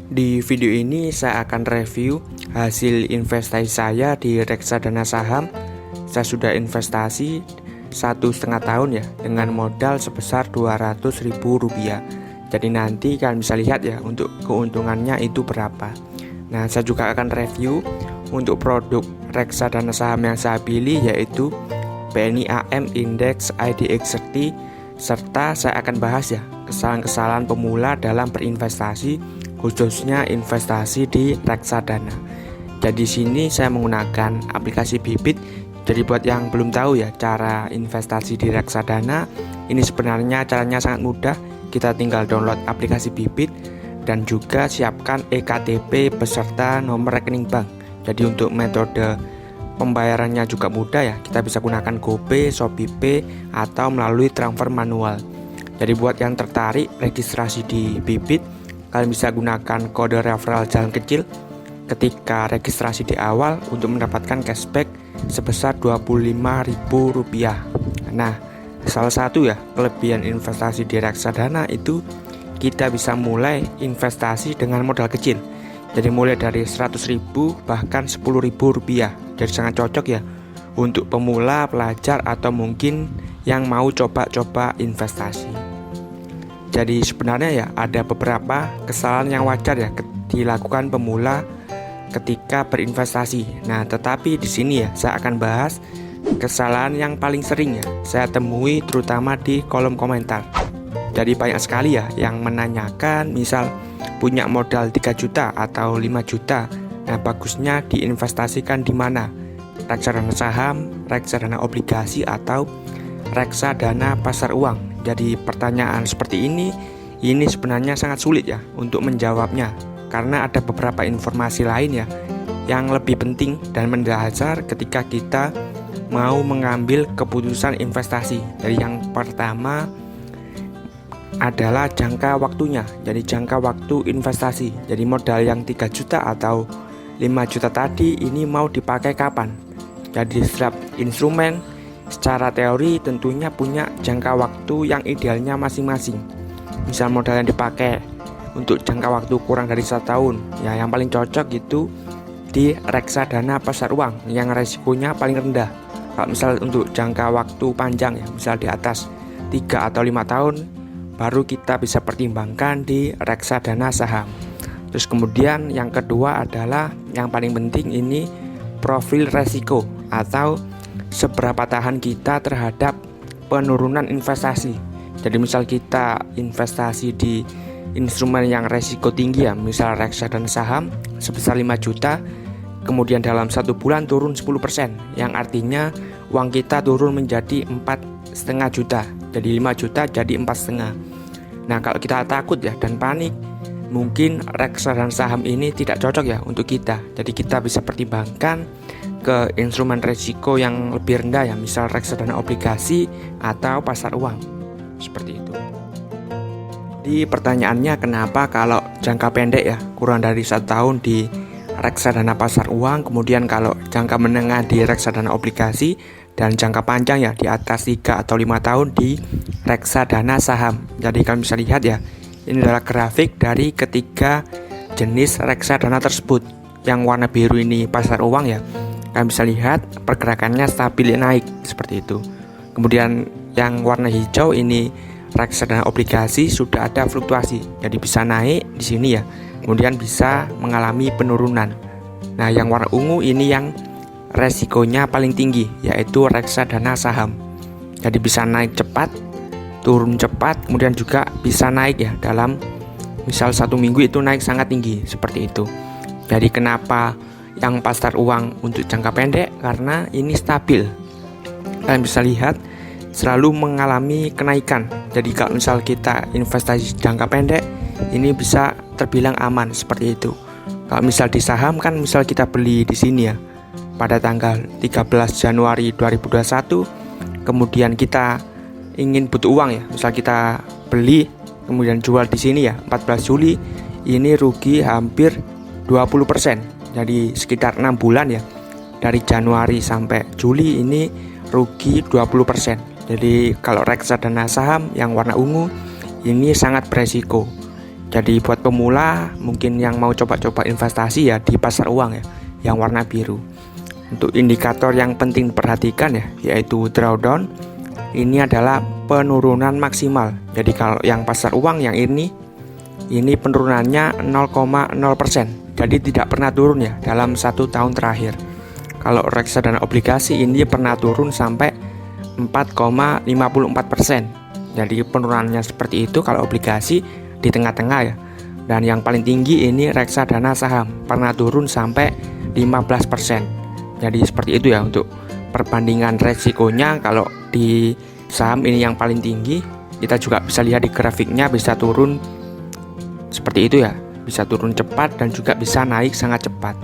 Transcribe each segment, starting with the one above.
Di video ini saya akan review hasil investasi saya di reksadana saham. Saya sudah investasi 1,5 tahun ya, dengan modal sebesar Rp200.000. Jadi nanti kalian bisa lihat ya untuk keuntungannya itu berapa. Nah, saya juga akan review untuk produk reksadana saham yang saya pilih, yaitu BNI AM Index IDX30, serta saya akan bahas ya kesalahan-kesalahan pemula dalam berinvestasi, khususnya investasi di reksadana. Jadi sini saya menggunakan aplikasi Bybit. Jadi buat yang belum tahu ya cara investasi di reksadana, ini sebenarnya caranya sangat mudah. Kita tinggal download aplikasi Bybit dan juga siapkan eKTP beserta nomor rekening bank. Jadi untuk metode pembayarannya juga mudah ya. Kita bisa gunakan GoPay, ShopeePay, atau melalui transfer manual. Jadi buat yang tertarik registrasi di Bybit, kalian bisa gunakan kode referral jalan kecil ketika registrasi di awal untuk mendapatkan cashback sebesar Rp25.000. Nah, salah satu ya kelebihan investasi di reksadana itu kita bisa mulai investasi dengan modal kecil. Jadi mulai dari Rp100.000 bahkan Rp10.000. Jadi sangat cocok ya untuk pemula, pelajar, atau mungkin yang mau coba-coba investasi. Jadi sebenarnya ya ada beberapa kesalahan yang wajar ya dilakukan pemula ketika berinvestasi. Nah, tetapi di sini ya saya akan bahas kesalahan yang paling sering ya saya temui, terutama di kolom komentar. Jadi banyak sekali ya yang menanyakan, misal punya modal 3 juta atau 5 juta. Nah, bagusnya diinvestasikan di mana? Reksadana saham, reksadana obligasi, atau reksadana pasar uang. Jadi pertanyaan seperti ini sebenarnya sangat sulit ya untuk menjawabnya, karena ada beberapa informasi lain ya yang lebih penting dan mendasar ketika kita mau mengambil keputusan investasi. Jadi yang pertama adalah jangka waktunya. Jadi jangka waktu investasi. Jadi modal yang 3 juta atau 5 juta tadi ini mau dipakai kapan? Jadi setiap instrumen secara teori tentunya punya jangka waktu yang idealnya masing-masing. Misal modal yang dipakai untuk jangka waktu kurang dari 1 tahun, ya yang paling cocok itu di reksadana pasar uang yang resikonya paling rendah. Kalau misal untuk jangka waktu panjang ya, misal di atas 3 atau 5 tahun, baru kita bisa pertimbangkan di reksadana saham. Terus kemudian yang kedua adalah yang paling penting, ini profil resiko atau seberapa tahan kita terhadap penurunan investasi. Jadi misal kita investasi di instrumen yang resiko tinggi ya, misal reksadana saham sebesar 5 juta, kemudian dalam 1 bulan turun 10%, yang artinya uang kita turun menjadi 4,5 juta. Jadi 5 juta jadi 4,5. Nah, kalau kita takut ya dan panik, mungkin reksadana saham ini tidak cocok ya untuk kita. Jadi kita bisa pertimbangkan ke instrumen risiko yang lebih rendah ya, misal reksadana obligasi atau pasar uang. Seperti itu. Di pertanyaannya, kenapa kalau jangka pendek ya kurang dari 1 tahun di reksadana pasar uang, kemudian kalau jangka menengah di reksadana obligasi, dan jangka panjang ya di atas 3 atau 5 tahun di reksadana saham. Jadi kalian bisa lihat ya, ini adalah grafik dari ketiga jenis reksadana tersebut. Yang warna biru ini pasar uang ya, kalian bisa lihat pergerakannya stabil naik seperti itu. Kemudian yang warna hijau ini reksadana obligasi, sudah ada fluktuasi, jadi bisa naik di sini ya, kemudian bisa mengalami penurunan. Nah, yang warna ungu ini yang resikonya paling tinggi, yaitu reksadana saham. Jadi bisa naik cepat, turun cepat, kemudian juga bisa naik ya dalam misal 1 minggu itu naik sangat tinggi seperti itu. Jadi kenapa yang pasar uang untuk jangka pendek? Karena ini stabil. Kalian bisa lihat selalu mengalami kenaikan. Jadi kalau misal kita investasi jangka pendek, ini bisa terbilang aman seperti itu. Kalau misal di saham kan, misal kita beli di sini ya pada tanggal 13 Januari 2021, kemudian kita ingin butuh uang ya, misal kita beli kemudian jual di sini ya 14 Juli, ini rugi hampir 20%. Jadi sekitar 6 bulan ya, dari Januari sampai Juli ini rugi 20%. Jadi kalau reksadana saham yang warna ungu ini sangat beresiko. Jadi buat pemula mungkin yang mau coba-coba investasi ya di pasar uang ya, yang warna biru. Untuk indikator yang penting diperhatikan ya, yaitu drawdown. Ini adalah penurunan maksimal. Jadi kalau yang pasar uang yang ini penurunannya 0,0%. Jadi tidak pernah turun ya dalam 1 tahun terakhir. Kalau reksadana obligasi ini pernah turun sampai 4,54%. Jadi penurunannya seperti itu kalau obligasi di tengah-tengah ya. Dan yang paling tinggi ini reksadana saham, pernah turun sampai 15%. Jadi seperti itu ya untuk perbandingan resikonya. Kalau di saham ini yang paling tinggi, kita juga bisa lihat di grafiknya bisa turun seperti itu ya, bisa turun cepat dan juga bisa naik sangat cepat.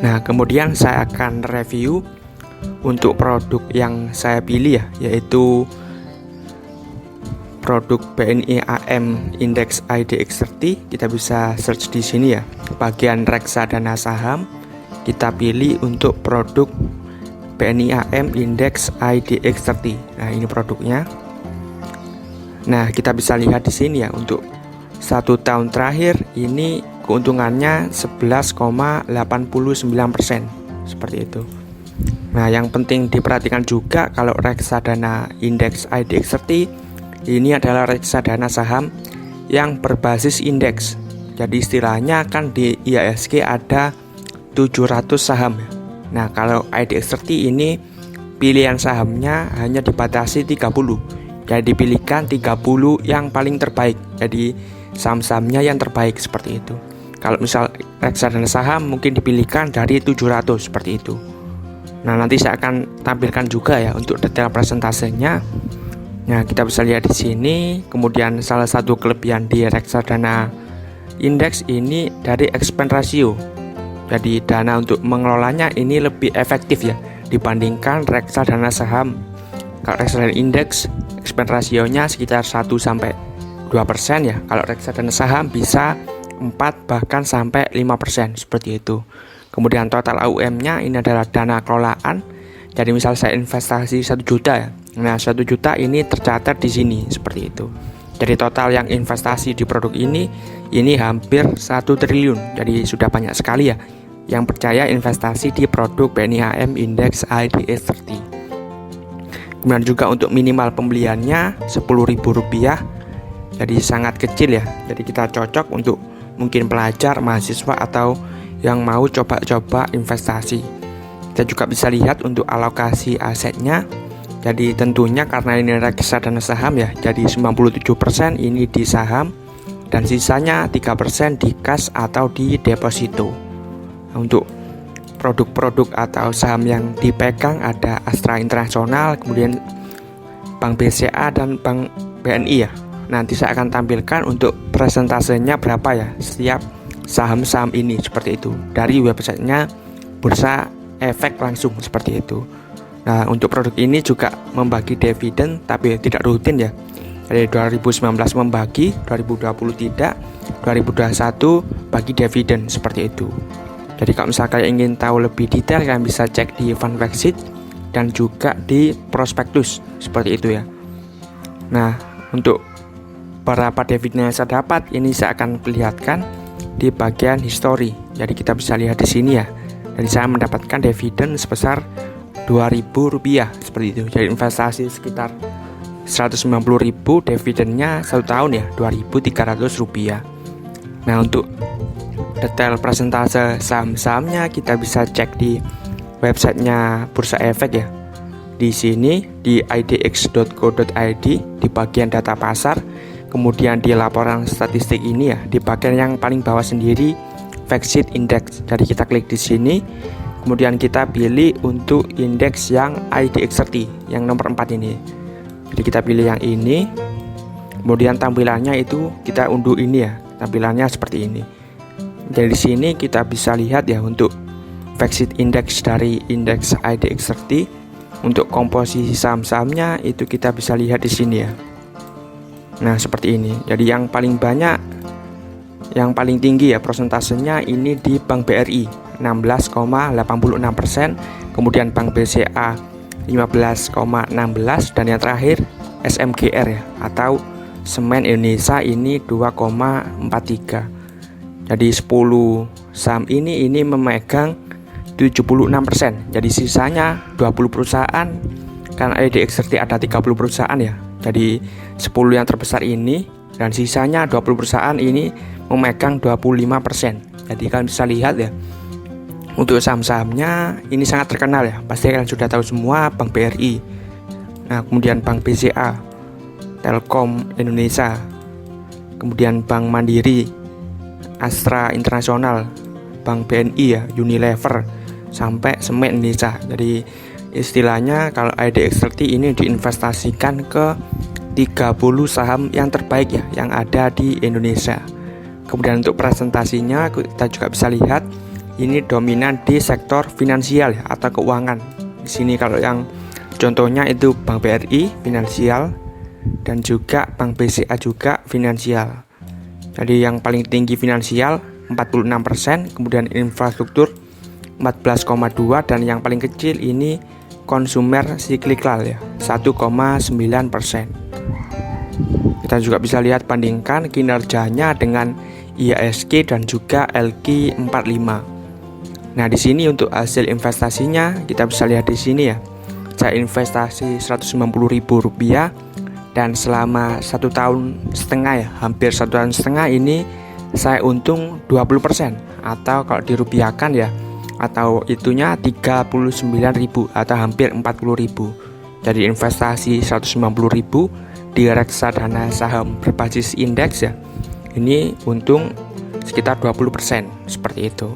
Nah, kemudian saya akan review untuk produk yang saya pilih ya, yaitu produk BNI AM Index IDX30. Kita bisa search di sini ya, bagian reksadana saham. Kita pilih untuk produk BNI AM Index IDX30. Nah, ini produknya. Nah, kita bisa lihat di sini ya, untuk 1 tahun terakhir ini keuntungannya 11,89%, seperti itu. Nah, yang penting diperhatikan juga kalau reksadana Index IDX30 ini adalah reksadana saham yang berbasis indeks. Jadi istilahnya kan di IHSG ada 700 saham ya. Nah, kalau IDX30 ini pilihan sahamnya hanya dibatasi 30. Jadi dipilihkan 30 yang paling terbaik. Jadi saham-sahamnya yang terbaik seperti itu. Kalau misal reksadana saham mungkin dipilihkan dari 700 seperti itu. Nah, nanti saya akan tampilkan juga ya untuk detail presentasenya. Nah, kita bisa lihat di sini. Kemudian salah satu kelebihan di reksadana indeks ini dari expense ratio. Jadi dana untuk mengelolanya ini lebih efektif ya dibandingkan reksadana saham. Kalau reksadana indeks expense rasionya sekitar 1-2% ya. Kalau reksadana saham bisa 4 bahkan sampai 5% seperti itu. Kemudian total AUM-nya ini adalah dana kelolaan. Jadi misal saya investasi 1 juta ya. Nah, 1 juta ini tercatat di sini seperti itu. Jadi total yang investasi di produk ini hampir 1 triliun. Jadi sudah banyak sekali ya yang percaya investasi di produk BNI AM Index IDX30. Kemudian juga untuk minimal pembeliannya Rp10.000. Jadi sangat kecil ya. Jadi kita cocok untuk mungkin pelajar, mahasiswa atau yang mau coba-coba investasi. Kita juga bisa lihat untuk alokasi asetnya. Jadi tentunya karena ini reksadana saham ya, jadi 97% ini di saham dan sisanya 3% di kas atau di deposito. Untuk produk-produk atau saham yang dipegang ada Astra Internasional, kemudian Bank BCA dan Bank BNI ya. Nanti saya akan tampilkan untuk presentasenya berapa ya setiap saham-saham ini seperti itu. Dari websitenya Bursa Efek langsung seperti itu. Nah, untuk produk ini juga membagi dividen tapi tidak rutin ya. Dari 2019 membagi, 2020 tidak, 2021 bagi dividen seperti itu. Jadi kalau misalkan ingin tahu lebih detail, kalian bisa cek di fund fact sheet dan juga di prospektus seperti itu ya. Nah, untuk berapa dividen yang saya dapat ini saya akan perlihatkan di bagian history. Jadi kita bisa lihat di sini ya. Jadi saya mendapatkan dividen sebesar Rp2.000 seperti itu. Jadi investasi sekitar 190.000, dividennya 1 tahun ya Rp2.300. Nah, untuk detail presentase saham-sahamnya kita bisa cek di websitenya Bursa Efek ya. Di sini di idx.co.id di bagian data pasar, kemudian di laporan statistik ini ya di bagian yang paling bawah sendiri fact sheet index. Jadi kita klik di sini, kemudian kita pilih untuk indeks yang IDX30 yang nomor 4 ini. Jadi kita pilih yang ini. Kemudian tampilannya itu kita unduh ini ya. Tampilannya seperti ini. Dari sini kita bisa lihat ya untuk fact sheet index dari indeks IDX30. Untuk komposisi saham-sahamnya itu kita bisa lihat di sini ya. Nah, seperti ini. Jadi yang paling banyak, yang paling tinggi ya prosentasenya ini di Bank BRI 16,86%, kemudian Bank BCA 15,16, dan yang terakhir SMGR ya atau Semen Indonesia ini 2,43. Jadi 10 saham ini memegang 76%. Jadi sisanya 20 perusahaan, karena IDX 30 ada 30 perusahaan ya. Jadi 10 yang terbesar ini dan sisanya 20 perusahaan ini memegang 25%. Jadi kalian bisa lihat ya, untuk saham-sahamnya ini sangat terkenal ya. Pasti kalian sudah tahu semua, Bank BRI. Nah, kemudian Bank BCA, Telkom Indonesia, kemudian Bank Mandiri, Astra Internasional, Bank BNI ya, Unilever, sampai Semen Indonesia. Jadi istilahnya kalau IDX 30 ini diinvestasikan ke 30 saham yang terbaik ya, yang ada di Indonesia. Kemudian untuk presentasinya kita juga bisa lihat ini dominan di sektor finansial ya, atau keuangan. Di sini kalau yang contohnya itu Bank BRI finansial, dan juga Bank BCA juga finansial. Jadi yang paling tinggi finansial 46%, kemudian infrastruktur 14,2, dan yang paling kecil ini konsumer siklikal ya, 1,9%. Kita juga bisa lihat bandingkan kinerjanya dengan IHSG dan juga LQ45. Nah, di sini untuk hasil investasinya kita bisa lihat di sini ya. Saya investasi Rp190.000 dan selama 1,5 tahun ya, hampir 1,5 tahun ini saya untung 20%, atau kalau dirupiahkan ya, atau itunya 39.000 atau hampir 40.000. Jadi investasi 190.000 di reksadana saham berbasis indeks ya, ini untung sekitar 20%, seperti itu.